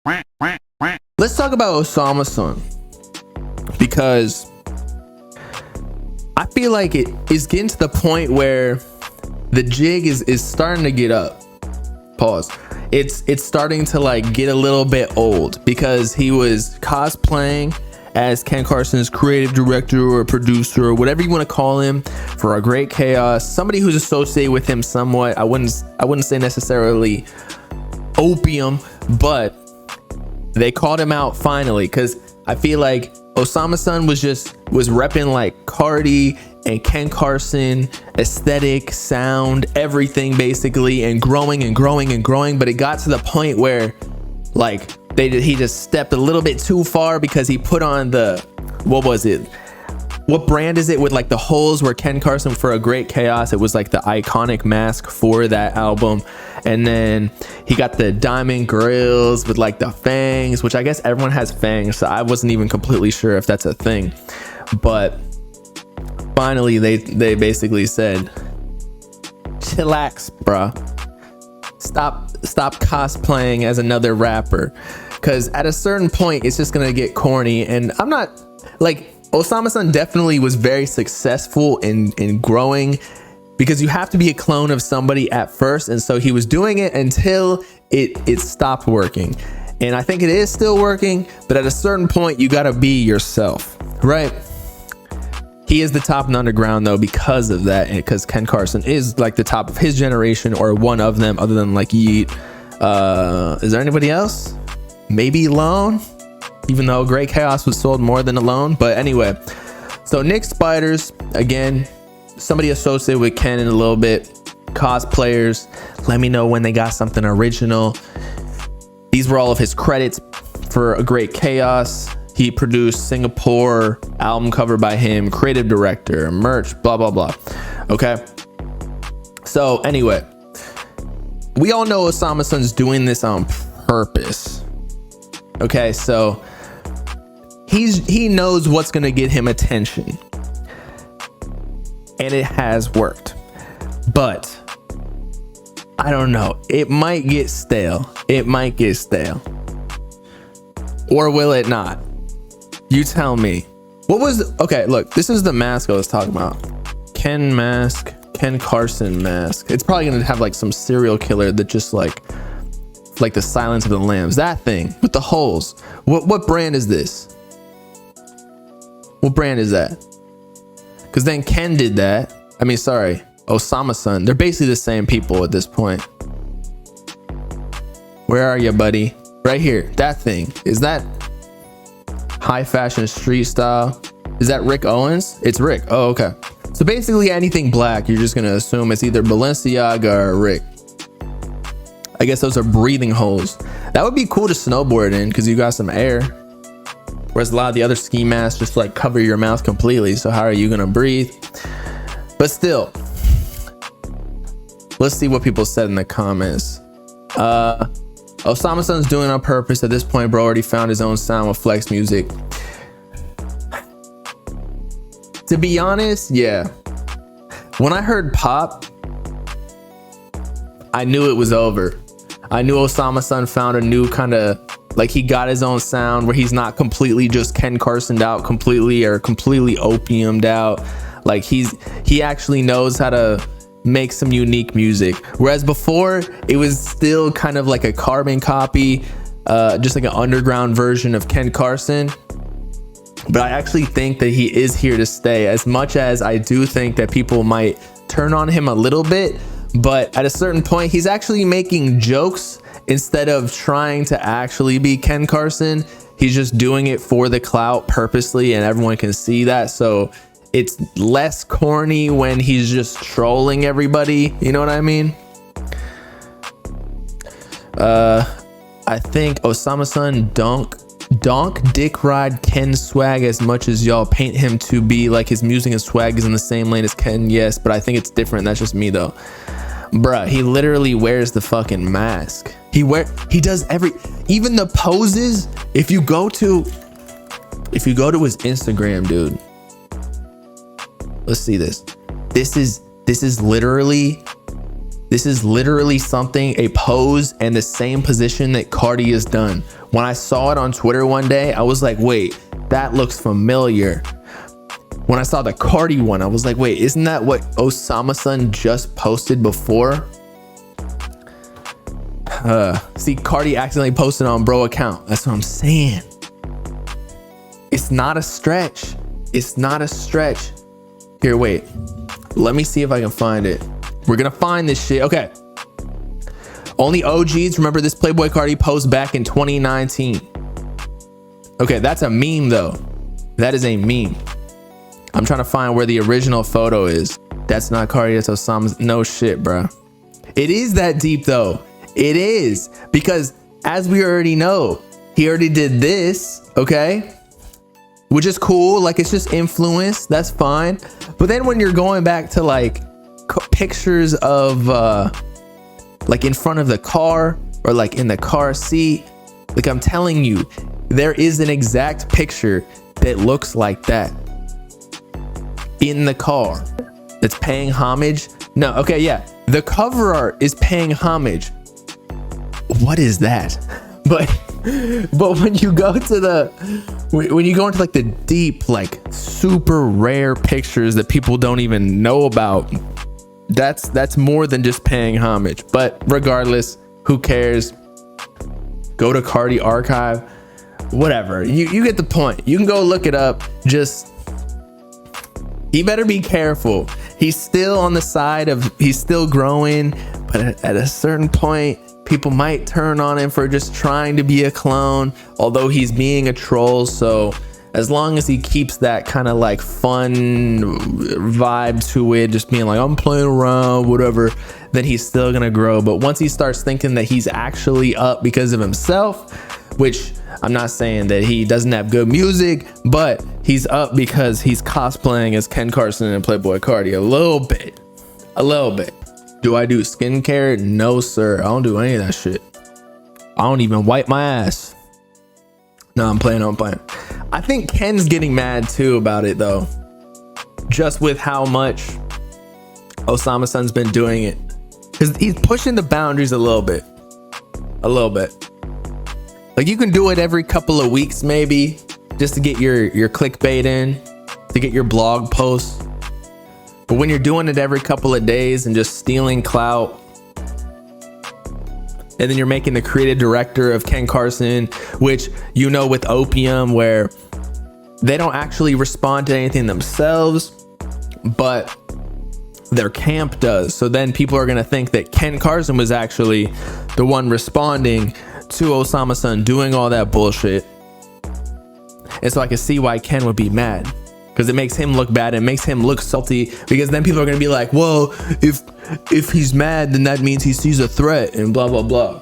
Let's talk about Osamason, because I feel like it is getting to the point where the jig is starting to get up. Pause. It's starting to like get a little bit old, because he was cosplaying as Ken Carson's creative director or producer or whatever you want to call him for A Great Chaos. Somebody who's associated with him somewhat. I wouldn't say necessarily opium, but they called him out finally, because I feel like Osamason was repping like Cardi and Ken Carson aesthetic, sound, everything basically, and growing and growing and growing. But it got to the point where like he just stepped a little bit too far, because he put on the, what brand is it with like the holes where Ken Carson for A Great Chaos, it was like the iconic mask for that album. And then he got the diamond grills with like the fangs, which I guess everyone has fangs, so I wasn't even completely sure if that's a thing. But finally they basically said, chillax, bruh, stop cosplaying as another rapper, because at a certain point it's just gonna get corny. And I'm not like, Osamason definitely was very successful in growing, because you have to be a clone of somebody at first, and so he was doing it until it stopped working. And I think it is still working, but at a certain point you gotta be yourself, right? He is the top in underground though because of that, and because Ken Carson is like the top of his generation, or one of them, other than like Yeet. Is there anybody else? Maybe Lone, even though Great Chaos was sold more than Alone. But anyway, so Nick Spiders, again, somebody associated with Ken in a little bit. Cosplayers, let me know when they got something original. These were all of his credits for A Great Chaos. He produced Singapore, album cover by him, creative director, merch, blah blah blah. Okay, so anyway, we all know Osamason's doing this on purpose. Okay, so he knows what's gonna get him attention, and it has worked. But I don't know, it might get stale. Or will it not? You tell me. Okay, look, this is the mask I was talking about. Ken mask, Ken Carson mask. It's probably gonna have like some serial killer that just like the Silence of the Lambs, that thing with the holes. What brand is this? What brand is that? Because then Ken did that. I mean, sorry, Osamason. They're basically the same people at this point. Where are you, buddy? Right here. That thing. Is that high fashion street style? Is that Rick Owens? It's Rick. Oh, okay. So basically anything black, you're just gonna assume it's either Balenciaga or Rick. I guess those are breathing holes. That would be cool to snowboard in, because you got some air. Whereas a lot of the other ski masks just like cover your mouth completely. So how are you gonna breathe? But still, let's see what people said in the comments. Osamason's doing it on purpose. At this point, bro already found his own sound with Flex music. To be honest, yeah. When I heard pop, I knew it was over. I knew Osamason found a new kind of, like, he got his own sound where he's not completely just Ken Carsoned out completely, or completely opiumed out. Like he actually knows how to make some unique music, whereas before it was still kind of like a carbon copy, just like an underground version of Ken Carson. But I actually think that he is here to stay, as much as I do think that people might turn on him a little bit. But at a certain point, he's actually making jokes instead of trying to actually be Ken Carson. He's just doing it for the clout purposely, and everyone can see that. So it's less corny when he's just trolling everybody. You know what I mean? I think Osamason donk dick ride Ken swag as much as y'all paint him to be. Like, his music and swag is in the same lane as Ken, yes, but I think it's different. That's just me though. Bruh, he literally wears the fucking mask. He does even the poses. If you go to his Instagram, dude, let's see this. This is literally This is literally something, a pose and the same position that Cardi has done. When I saw it on Twitter one day, I was like, wait, that looks familiar. When I saw the Cardi one, I was like, wait, isn't that what Osamason just posted before? See, Cardi accidentally posted on bro account. That's what I'm saying. It's not a stretch. It's not a stretch. Here, wait. Let me see if I can find it. We're gonna find this shit. Okay. Only OGs remember this Playboy Cardi post back in 2019. Okay, that's a meme though. That is a meme. I'm trying to find where the original photo is. That's not Cardi, that's Osama's. No shit, bro. It is that deep though. It is, because as we already know, he already did this, okay? Which is cool, like it's just influence, that's fine. But then when you're going back to like pictures of like in front of the car or like in the car seat, like I'm telling you, there is an exact picture that looks like that in the car that's paying homage. No, okay, yeah, the cover art is paying homage. What is that? But when you go to when you go into like the deep, like super rare pictures that people don't even know about, that's more than just paying homage. But regardless, who cares? Go to Cardi archive, whatever. You get the point. You can go look it up. Just, he better be careful. He's still on the side of, he's still growing, but at a certain point, people might turn on him for just trying to be a clone, although he's being a troll. So as long as he keeps that kind of like fun vibe to it, just being like, I'm playing around, whatever, then he's still gonna grow. But once he starts thinking that he's actually up because of himself, which I'm not saying that he doesn't have good music, but he's up because he's cosplaying as Ken Carson and Playboy Cardi a little bit. Do I do skincare? No, sir. I don't do any of that shit. I don't even wipe my ass. No, I'm playing. I think Ken's getting mad too about it though. Just with how much Osamason's been doing it. Because he's pushing the boundaries a little bit. Like you can do it every couple of weeks maybe, just to get your clickbait in, to get your blog posts. But when you're doing it every couple of days and just stealing clout, and then you're making the creative director of Ken Carson, which, you know, with Opium, where they don't actually respond to anything themselves, but their camp does. So then people are going to think that Ken Carson was actually the one responding to Osamason doing all that bullshit. And so I can see why Ken would be mad. Because it makes him look bad. It makes him look salty. Because then people are going to be like, well, if he's mad, then that means he sees a threat and blah, blah, blah.